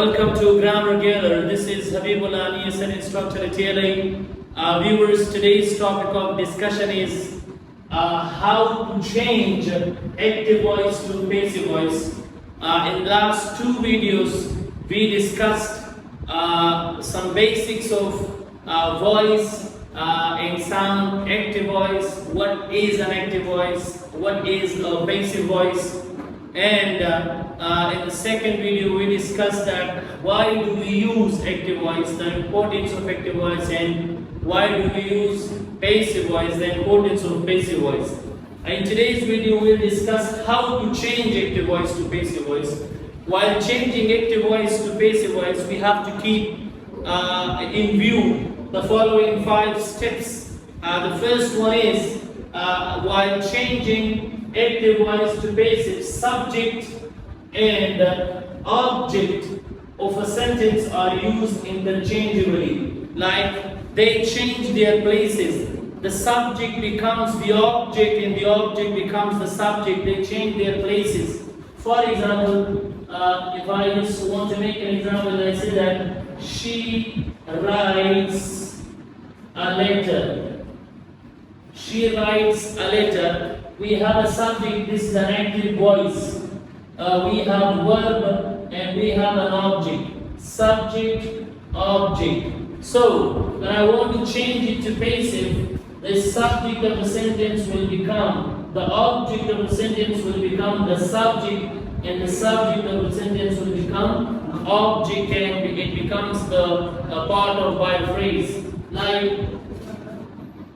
Welcome to Grammar.Galore. This is Habibullah, ESN instructor at TLA. Viewers, today's topic of discussion is how to change active voice to passive voice. In the last two videos, we discussed some basics of voice and sound. Active voice, what is an active voice, what is a passive voice, and in the second video we discussed that why do we use active voice, the importance of active voice, and why do we use passive voice, the importance of passive voice. In today's video we'll discuss how to change active voice to passive voice. While changing active voice to passive voice, we have to keep in view the following 5 steps. The first one is while changing active voice to passive, subject and object of a sentence are used interchangeably. Like they change their places. The subject becomes the object and the object becomes the subject. They change their places. For example, if I just want to make an example, I say that she writes a letter. She writes a letter. We have a subject, this is an active voice. We have verb and we have an object. Subject, object. So, when I want to change it to passive, the subject of the sentence will become, the object of the sentence will become the subject, and the subject of the sentence will become object, and it becomes the part of by phrase. Like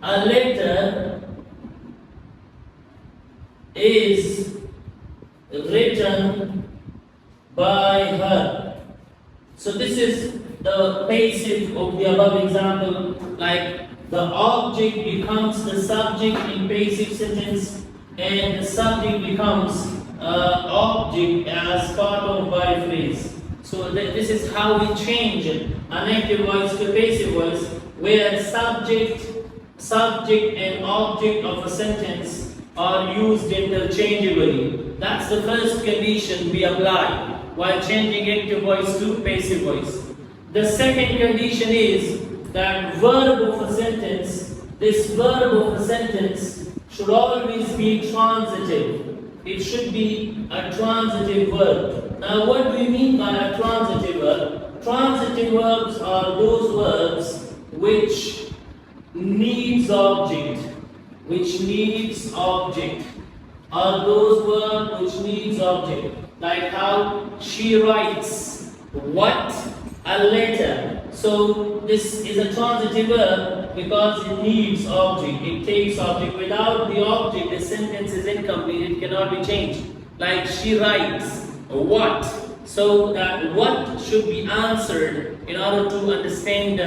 a letter is written by her. So this is the passive of the above example. Like the object becomes the subject in passive sentence, and the subject becomes object as part of by phrase. So this is how we change an active voice to passive voice, where subject and object of a sentence are used interchangeably. That's the first condition we apply while changing active voice to passive voice. The second condition is that verb of a sentence, this verb of a sentence should always be transitive. It should be a transitive verb. Now what do you mean by a transitive verb? Transitive verbs are those verbs which needs object. Which needs object, are those verbs which needs object. Like how she writes what? A letter. So this is a transitive verb because it needs object, it takes object. Without the object, the sentence is incomplete, it cannot be changed. Like she writes what? So that what should be answered in order to understand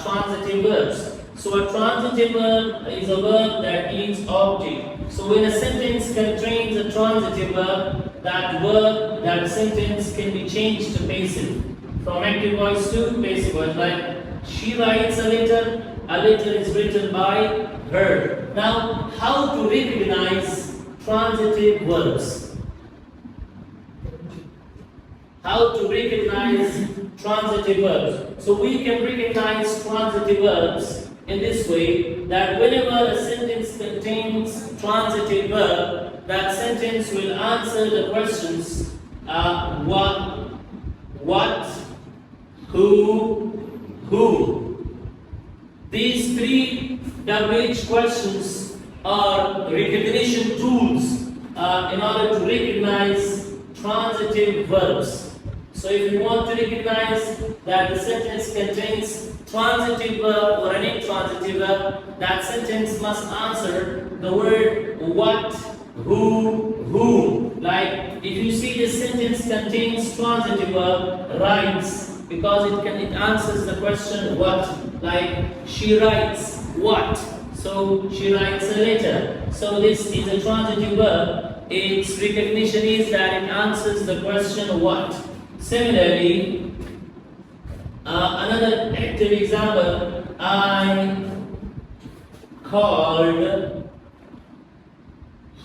transitive verbs. So a transitive verb is a verb that needs object. So when a sentence contains a transitive verb, that sentence can be changed to passive. From active voice to passive voice. Like she writes a letter is written by her. Now, how to recognize transitive verbs? How to recognize transitive verbs? So we can recognize transitive verbs in this way, that whenever a sentence contains transitive verb, that sentence will answer the questions what, who. These 3 WH questions are recognition tools in order to recognize transitive verbs. So if you want to recognize that the sentence contains transitive verb or an intransitive verb, that sentence must answer the word what, who. Like if you see the sentence contains transitive verb, writes, because it answers the question what. Like she writes what, so she writes a letter. So this is a transitive verb. Its recognition is that it answers the question what. Similarly, another active example, I called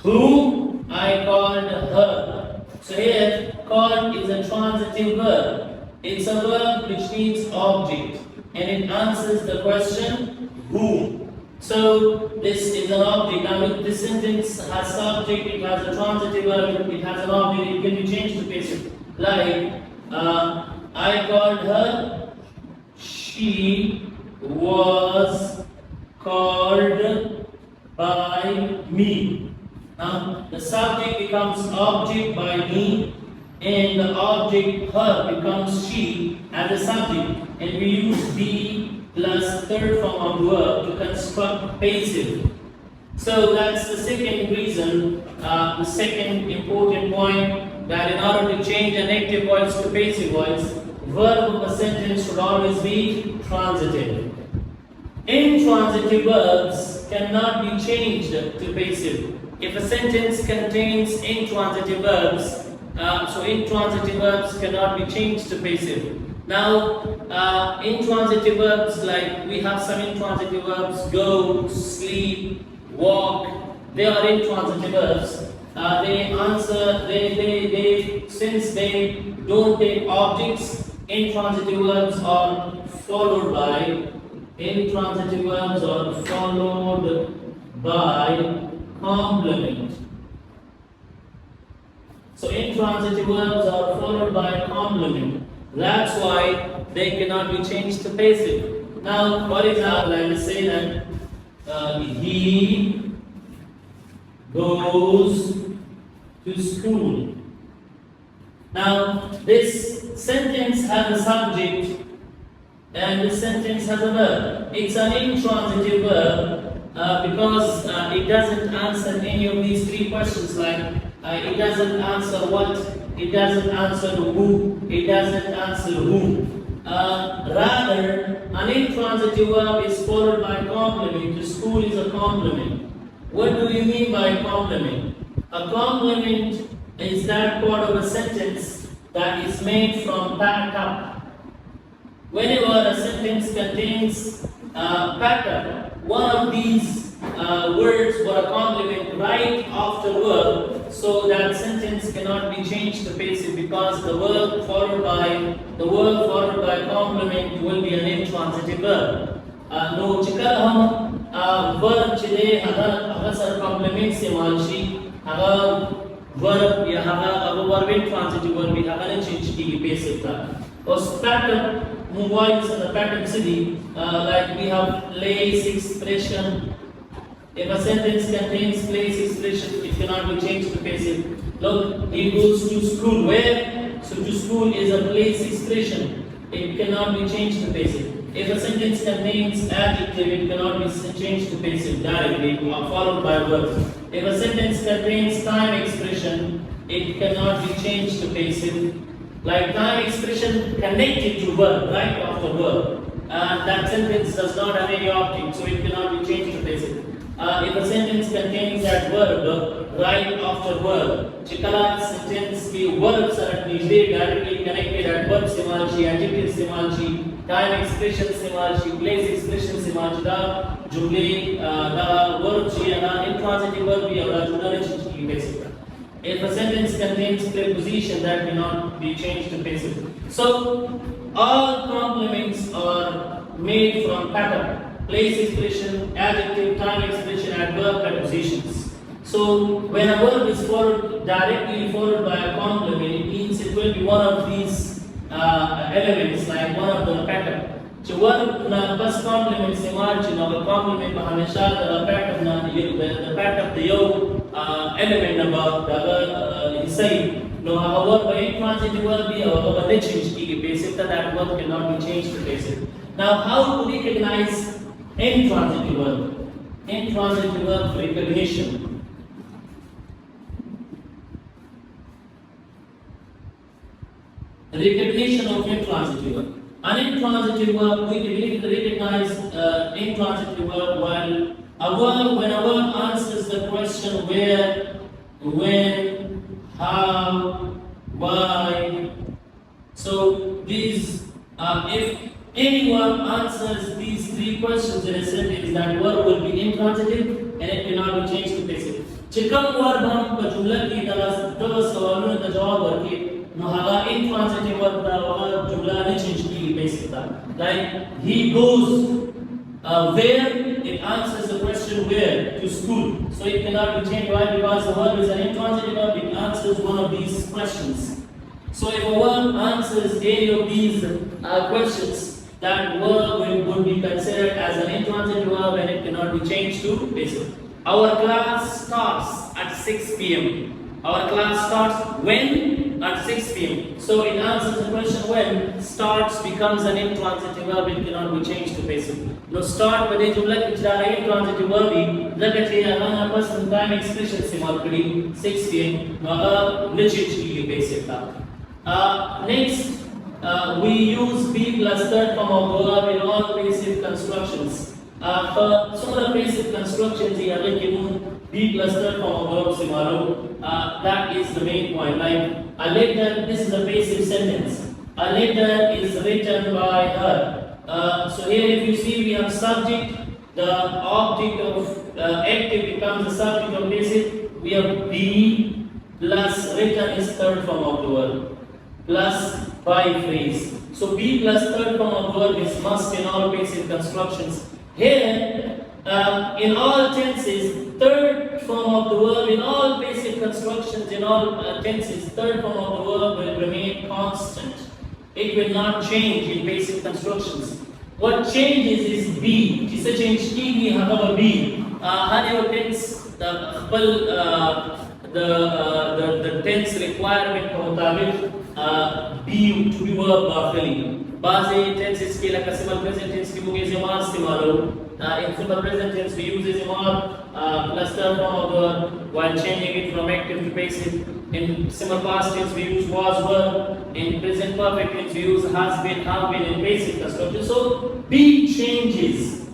who? I called her. So here, called is a transitive verb. It's a verb which means object and it answers the question who. So this is an object. Now if this sentence has subject, it has a transitive verb, it has an object, it can be changed to passive. Like I called her, she was called by me. Now the subject becomes object by me and the object her becomes she as a subject, and we use be plus third form of verb to construct passive. So that's the second reason, the second important point, that in order to change an active voice to passive voice, verb of a sentence should always be transitive. Intransitive verbs cannot be changed to passive. If a sentence contains intransitive verbs, so intransitive verbs cannot be changed to passive. Now, intransitive verbs, like we have some intransitive verbs, go, sleep, walk, they are intransitive verbs. Since they don't take objects, intransitive verbs are followed by complement. So intransitive verbs are followed by complement. That's why they cannot be changed to passive. Now, for example, I will say that he goes to school. Now, this sentence has a subject and this sentence has a verb. It's an intransitive verb because it doesn't answer any of these three questions, like it doesn't answer what, it doesn't answer who, it doesn't answer whom. Rather, an intransitive verb is followed by complement. To school is a complement. What do you mean by complement? A complement is that part of a sentence that is made from backup. Whenever a sentence contains backup, one of these words or a complement right after verb, so that sentence cannot be changed to passive because the verb followed by complement will be an intransitive verb. No, chikar hum verb chile agar sar complement se malshi agar verb ya agar verb intransitive verb bi agar change ki passive tha. Or pattern mobiles and the pattern city, like we have place expression. If a sentence contains place expression, it cannot be changed to passive. Look, he goes to school. Where? So to school is a place expression. It cannot be changed to passive. If a sentence contains adjective, it cannot be changed to passive directly, followed by verb. If a sentence contains time expression, it cannot be changed to passive. Like time expression connected to verb, right after verb. That sentence does not have any object, so it cannot be changed to passive. If a sentence contains that verb right after verb, chikala sentence ki verbs are directly connected at verb simalchi, adjective simalchi, time expression simalchi, place expression simalchi, da jumle da verb chi da intransitive verb bi da jumla chi passive. If a sentence contains preposition, that cannot be changed to passive. So all complements are made from pattern. Place expression, adjective, time expression, adverb, prepositions. So when a verb is directly followed by a complement, it means it will be one of these elements, like one of the pattern. So verb na bas complement se margin or complement pa hamesha the pattern na the pattern the yo element number the say no a verb by intransitive verb be or the change ki passive that verb cannot be changed to passive. Now how to recognize intransitive verb? Intransitive verb recognition. Recognition of intransitive verb. An intransitive verb, we can recognize intransitive verb when a verb answers the question where, when, how, why. So these, if anyone answers these three questions in a sentence, that verb will be intransitive and it cannot be changed to passive. Chikam verb हम जुमला की तरह सवालों का जवाब करके no haga intransitive verb da waga jumla ne change ki basic ta. Like he goes where, it answers the question where, to school. So it cannot be changed. Why? Because the verb is an intransitive verb, it answers one of these questions. So if a verb answers any of these questions, that verb would be considered as an intransitive verb and it cannot be changed to basic. Our class starts at 6 p.m. Our class starts when? At 6 p.m. So it answers the question when. Starts becomes an intransitive verb, it cannot be changed to basic. Now start with a jumla which are intransitive verb. Look at here, one person time expression simultaneously 6 p.m. Now change basic. Next, we use be plus third form of verb in all basic constructions. For some of the basic constructions here, like be plus third form of verb simalo. That is the main point. Like a letter, this is a basic sentence. A letter is written by her. So here, if you see, we have subject. The object of active becomes the subject of basic. We have be plus written is third form of the verb plus by phrase. So be plus third form of verb is must in all basic constructions. Here, in all tenses, third form of the verb in all basic constructions, in all tenses, third form of the verb will remain constant. It will not change in basic constructions. What changes is be. जिसे change की भी हमारा be. हर एक tense the tense requirement के मुताबिक be to be verb बाफली. बाज़ tenses के लिए simple present tense की मुझे ज़मार इस्तेमाल in simple present tense we use ज़मार plus third form of the verb while changing it from active to passive. In simple past tense we use was were. In present perfect tense we use has been, have been in basic construction. So be changes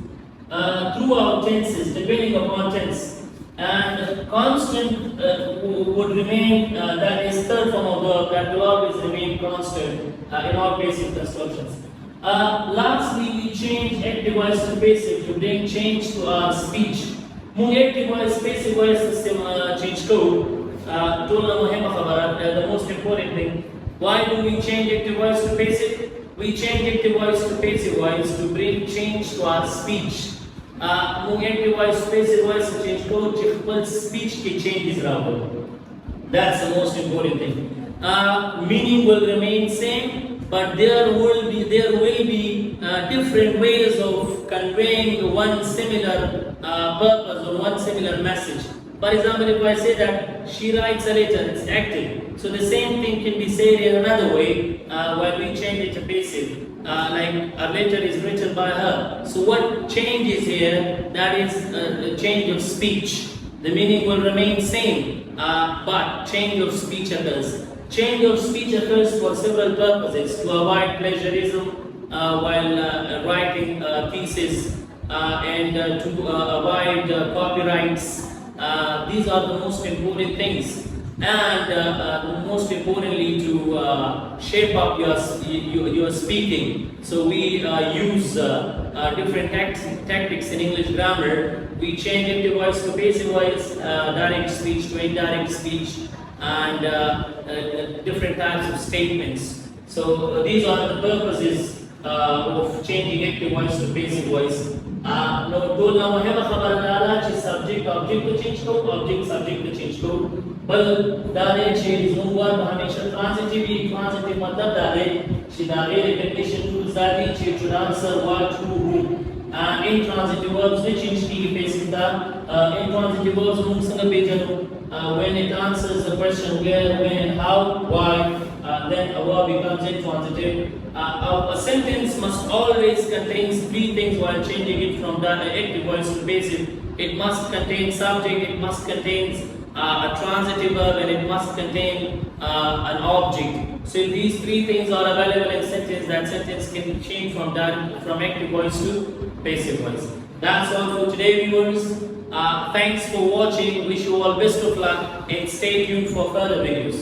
throughout tenses depending upon tense. And constant would remain, that is third form of verb, that will always remain constant in all basic constructions. Lastly, we change active voice to passive to bring change to our speech. Active voice, passive voice system change code. The most important thing. Why do we change active voice to passive? We change active voice to passive voice to bring change to our speech. Active voice, passive voice change code, speech ki changes raho. That's the most important thing. Meaning will remain same, but there will be different ways of conveying one similar purpose or one similar message. For example, if I say that she writes a letter, it's active. So the same thing can be said in another way when we change it to passive. Like a letter is written by her. So what changes here? That is the change of speech. The meaning will remain same, but change of speech occurs. Change of speech occurs for several purposes: to avoid plagiarism while writing thesis, and to avoid copyrights. These are the most important things, and most importantly, to shape up your speaking. So we use different tactics in English grammar. We change active voice to passive voice, direct speech to indirect speech, and different types of statements. So these are the purposes of changing active voice to passive voice. subject object to change to object subject to change to बल डाले change verb हमेशा transitive मतलब डाले शिदाले repetition tools डाले to answer what to who intransitive verbs ने change की basic था intransitive verbs हम संग बेचनो when it answers the question where, when, how, why, then a verb becomes intransitive. A sentence must always contain three things while changing it from the active voice to passive. It must contain subject, it must contain a transitive verb, and it must contain an object. So if these three things are available in sentence, that sentence can change from active voice to passive voice. That's all for today, viewers. Thanks for watching. Wish you all best of luck and stay tuned for further videos.